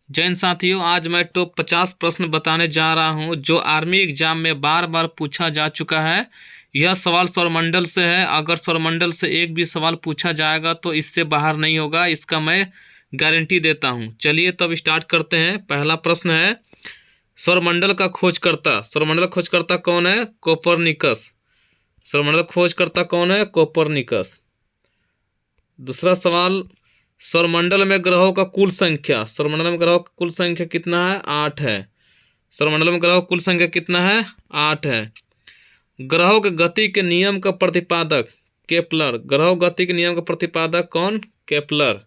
जैन साथियों, आज मैं टॉप 50 प्रश्न बताने जा रहा हूं जो आर्मी एग्जाम में बार बार पूछा जा चुका है। यह सवाल सौरमंडल से है। अगर सौरमंडल से एक भी सवाल पूछा जाएगा तो इससे बाहर नहीं होगा, इसका मैं गारंटी देता हूं। चलिए तब स्टार्ट करते हैं। पहला प्रश्न है, सौरमंडल का खोजकर्ता। सौरमंडल खोजकर्ता कौन है? कोपरनिकस। सौरमंडल खोजकर्ता कौन है? कोपरनिकस। दूसरा सवाल, सौरमंडल में ग्रहों का कुल संख्या। सौरमंडल में ग्रहों का कुल संख्या कितना है? 8 है। सौरमंडल में ग्रहों का कुल संख्या कितना है? 8 है। ग्रहों के गति के नियम का प्रतिपादक केपलर। ग्रहों गति के नियम का प्रतिपादक कौन? केपलर।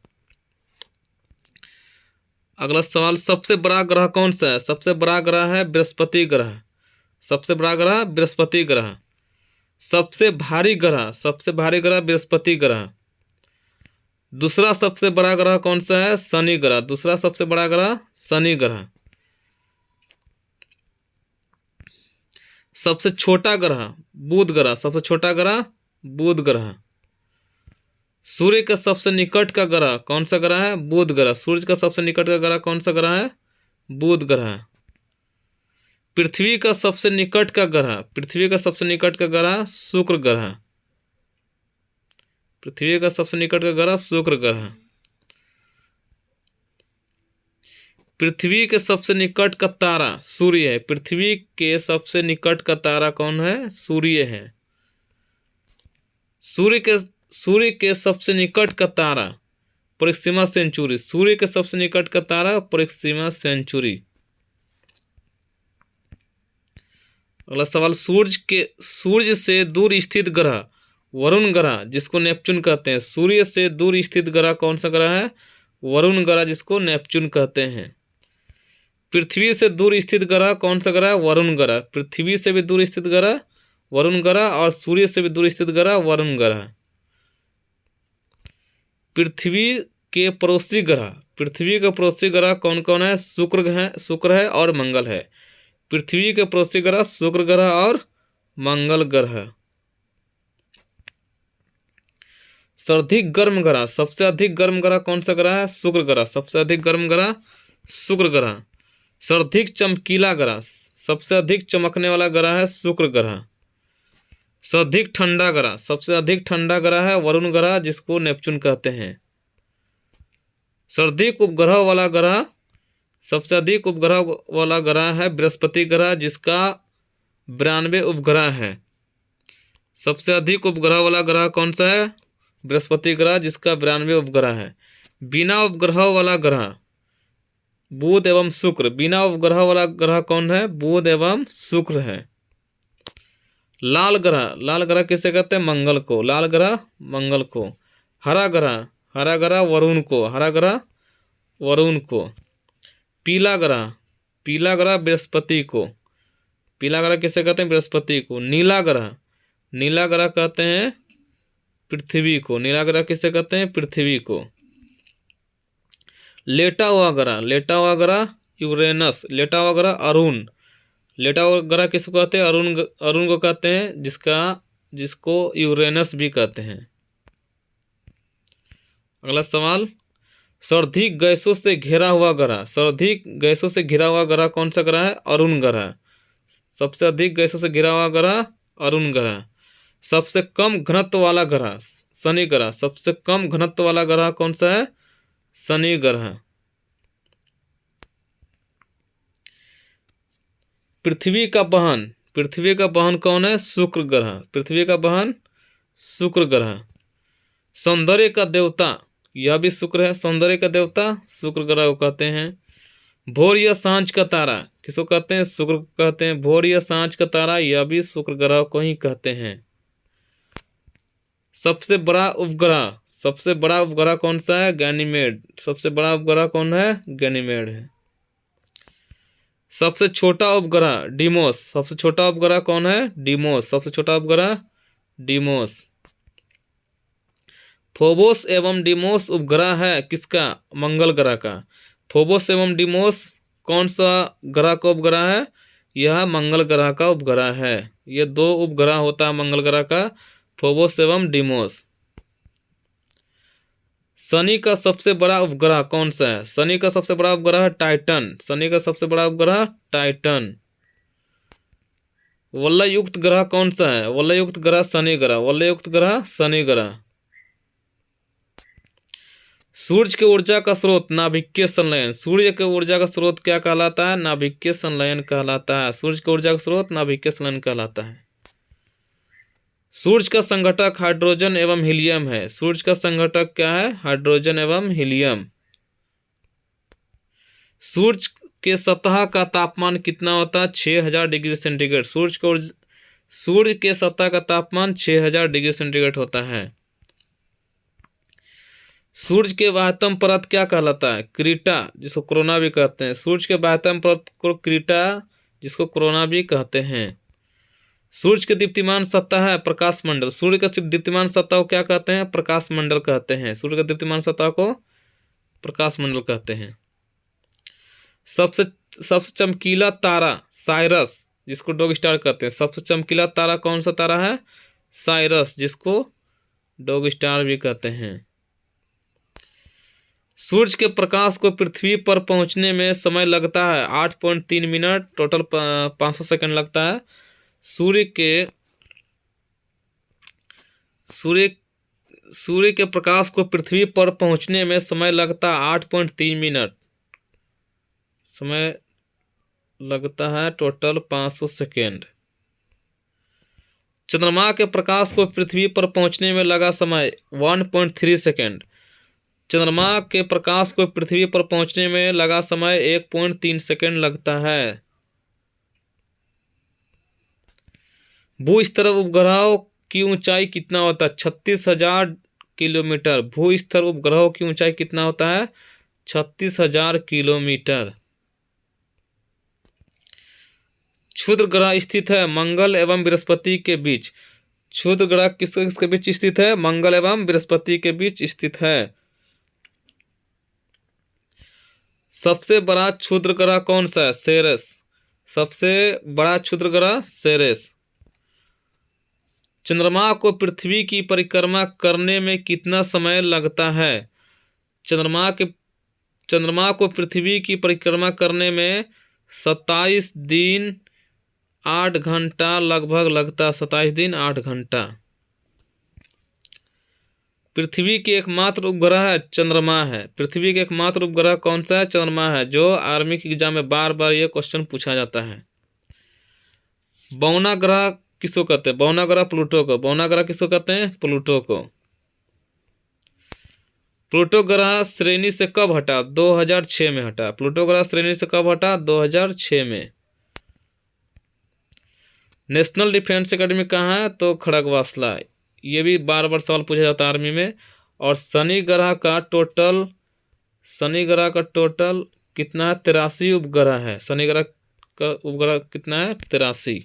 अगला सवाल, सबसे बड़ा ग्रह कौन सा है? सबसे बड़ा ग्रह है बृहस्पति ग्रह। सबसे बड़ा ग्रह बृहस्पति ग्रह। सबसे भारी ग्रह, सबसे भारी ग्रह बृहस्पति ग्रह। दूसरा सबसे बड़ा ग्रह कौन सा है? शनि ग्रह। दूसरा सबसे बड़ा ग्रह शनि ग्रह। सबसे छोटा ग्रह बुध ग्रह। सबसे छोटा ग्रह बुध ग्रह। सूर्य का सबसे निकट का ग्रह कौन सा ग्रह है? बुध ग्रह। सूर्य का सबसे निकट का ग्रह कौन सा ग्रह है? बुध ग्रह। पृथ्वी का सबसे निकट का ग्रह, पृथ्वी का सबसे निकट का ग्रह शुक्र ग्रह। पृथ्वी का सबसे निकट का ग्रह शुक्र ग्रह। पृथ्वी के सबसे निकट का तारा सूर्य है। पृथ्वी के सबसे निकट का तारा कौन है? सूर्य है। सूर्य के सबसे निकट का तारा प्रोक्सिमा सेंचुरी। सूर्य के सबसे निकट का तारा प्रोक्सिमा सेंचुरी। अगला सवाल, सूर्य से दूर स्थित ग्रह वरुण ग्रह जिसको नेपच्यून कहते हैं। सूर्य से दूर स्थित ग्रह कौन सा ग्रह है? वरुण ग्रह जिसको नेपच्यून कहते हैं। पृथ्वी से दूर स्थित ग्रह कौन सा ग्रह? वरुण ग्रह। पृथ्वी से भी दूर स्थित ग्रह वरुण ग्रह और सूर्य से भी दूर स्थित ग्रह वरुण ग्रह। पृथ्वी के पड़ोसी ग्रह, पृथ्वी के पड़ोसी ग्रह कौन कौन है? शुक्र है और मंगल है। पृथ्वी के पड़ोसी ग्रह शुक्र ग्रह और मंगल ग्रह। सर्वाधिक गर्म ग्रह, सबसे अधिक गर्म ग्रह कौन सा ग्रह है? शुक्र ग्रह। सबसे अधिक गर्म ग्रह शुक्र ग्रह। सर्वाधिक चमकीला ग्रह, सबसे अधिक चमकने वाला ग्रह है शुक्र ग्रह। सर्वाधिक ठंडा ग्रह, सबसे अधिक ठंडा ग्रह है वरुण ग्रह जिसको नेपच्यून कहते हैं। सर्वाधिक उपग्रह वाला ग्रह, सबसे अधिक उपग्रह वाला ग्रह है बृहस्पति ग्रह जिसका 92 उपग्रह है। सबसे अधिक उपग्रह वाला ग्रह कौन सा है? बृहस्पति ग्रह जिसका 92 उपग्रह है। बिना उपग्रह वाला ग्रह बुध एवं शुक्र। बिना उपग्रह वाला ग्रह कौन है? बुध एवं शुक्र है। लाल ग्रह किसे कहते हैं? मंगल को। लाल ग्रह मंगल को। हरा ग्रह वरुण को। हरा ग्रह वरुण को। पीला ग्रह बृहस्पति को। पीला ग्रह किसे कहते हैं? बृहस्पति को। नीला ग्रह कहते हैं पृथ्वी को। नीला ग्रह किसे कहते हैं? पृथ्वी को। लेटा हुआ ग्रह यूरेनस। लेटा हुआ ग्रह अरुण। लेटा हुआ ग्रह किसको कहते हैं? अरुण को कहते हैं जिसको यूरेनस भी कहते हैं। अगला सवाल, सर्वाधिक गैसों से घिरा हुआ ग्रह। सर्वाधिक गैसों से घिरा हुआ ग्रह कौन सा ग्रह है? अरुण ग्रह। सबसे अधिक गैसों से घिरा हुआ ग्रह अरुण ग्रह। सबसे कम घनत्व वाला ग्रह शनि ग्रह। सबसे कम घनत्व वाला ग्रह कौन सा है? शनि ग्रह। पृथ्वी का बहन कौन है? शुक्र ग्रह। पृथ्वी का बहन शुक्र ग्रह। सौंदर्य का देवता, यह भी शुक्र है। सौंदर्य का देवता शुक्र ग्रह को कहते हैं। भोर या सांझ का तारा किसको कहते हैं? शुक्र को कहते हैं। भोर या सांझ का तारा यह भी शुक्र ग्रह को ही कहते हैं। सबसे बड़ा उपग्रह कौन सा है? गैनीमेड। सबसे बड़ा उपग्रह कौन है? गैनीमेड है। सबसे छोटा उपग्रह डीमोस। सबसे छोटा उपग्रह कौन है? डीमोस। सबसे छोटा उपग्रह डीमोस। फोबोस एवं डीमोस उपग्रह है किसका? मंगल ग्रह का। फोबोस एवं डीमोस कौन सा ग्रह का उपग्रह है? यह मंगल ग्रह का उपग्रह है। यह 2 उपग्रह होता है मंगल ग्रह का, फोबोस एवं डीमोस। शनि का सबसे बड़ा उपग्रह कौन सा है? शनि का सबसे बड़ा उपग्रह है टाइटन। शनि का सबसे बड़ा उपग्रह टाइटन। वलययुक्त ग्रह कौन सा है? वलययुक्त ग्रह शनि ग्रह। वलययुक्त ग्रह शनि ग्रह। सूर्य की ऊर्जा का स्रोत नाभिकीय संलयन। सूर्य की ऊर्जा का स्रोत क्या कहलाता है? नाभिकीय संलयन कहलाता है। सूर्य की ऊर्जा का स्रोत नाभिकीय संलयन कहलाता है। सूर्य का संघटक हाइड्रोजन एवं हीलियम है। सूर्य का संघटक क्या है? हाइड्रोजन एवं हीलियम। सूर्य के सतह का तापमान कितना होता है? 6000 डिग्री सेंटीग्रेड। सूर्य के सतह का तापमान 6000 डिग्री सेंटीग्रेड होता है। सूर्य के बाह्यतम परत क्या कहलाता है? क्रीटा, जिसको कोरोना भी कहते हैं। सूर्य के बाह्यतम परत को क्रीटा, जिसको कोरोना भी कहते हैं। सूर्य की दीप्तिमान सतह है प्रकाश मंडल। सूर्य का दीप्तिमान सतह को क्या कहते हैं? प्रकाश मंडल कहते हैं। सूर्य का दीप्तिमान सतह को प्रकाश मंडल कहते हैं। सबसे चमकीला तारा साइरस, जिसको डॉग स्टार कहते हैं। सबसे चमकीला तारा कौन सा तारा है? साइरस, जिसको डॉग स्टार भी कहते हैं। सूर्य के प्रकाश को पृथ्वी पर पहुंचने में समय लगता है 8.3 मिनट, टोटल 500 सेकंड लगता है। सूर्य के प्रकाश को पृथ्वी पर पहुंचने में समय लगता है 8.3 मिनट। समय लगता है टोटल 500 सेकेंड। चंद्रमा के प्रकाश को पृथ्वी पर पहुंचने में लगा समय 1.3 सेकेंड। चंद्रमा के प्रकाश को पृथ्वी पर पहुंचने में लगा समय 1.3 सेकेंड लगता है। भूस्तर उपग्रहों की ऊंचाई कितना होता है? 36,000 किलोमीटर। भूस्तर उपग्रहों की ऊंचाई कितना होता है? 36,000 किलोमीटर। क्षुद्र ग्रह स्थित है मंगल एवं बृहस्पति के बीच। क्षुद्र ग्रह किसके बीच स्थित है? मंगल एवं बृहस्पति के बीच स्थित है। सबसे बड़ा क्षुद्र ग्रह कौन सा है? सेरेस। सबसे बड़ा क्षुद्र ग्रह सेरेस। चंद्रमा को पृथ्वी की परिक्रमा करने में कितना समय लगता है? चंद्रमा को पृथ्वी की परिक्रमा करने में 27 दिन 8 घंटा लगभग लगता है। 27 दिन 8 घंटा। पृथ्वी के एकमात्र उपग्रह चंद्रमा है। पृथ्वी के एकमात्र उपग्रह कौन सा है? चंद्रमा है, जो आर्मी के एग्जाम में बार बार ये क्वेश्चन पूछा जाता है। बौना ग्रह किसको कहते हैं? बौना ग्रह प्लूटो को। बौना ग्रह किसको कहते हैं? प्लूटो को। प्लूटो ग्रह श्रेणी से कब हटा? 2006 में हटा। प्लूटो ग्रह श्रेणी से कब हटा? 2006 में। नेशनल डिफेंस एकेडमी कहाँ है? तो खड़गवासला। ये भी बार बार सवाल पूछा जाता है आर्मी में। और शनि ग्रह का टोटल कितना है? 83 उपग्रह है। शनि ग्रह का उपग्रह कितना है? 83।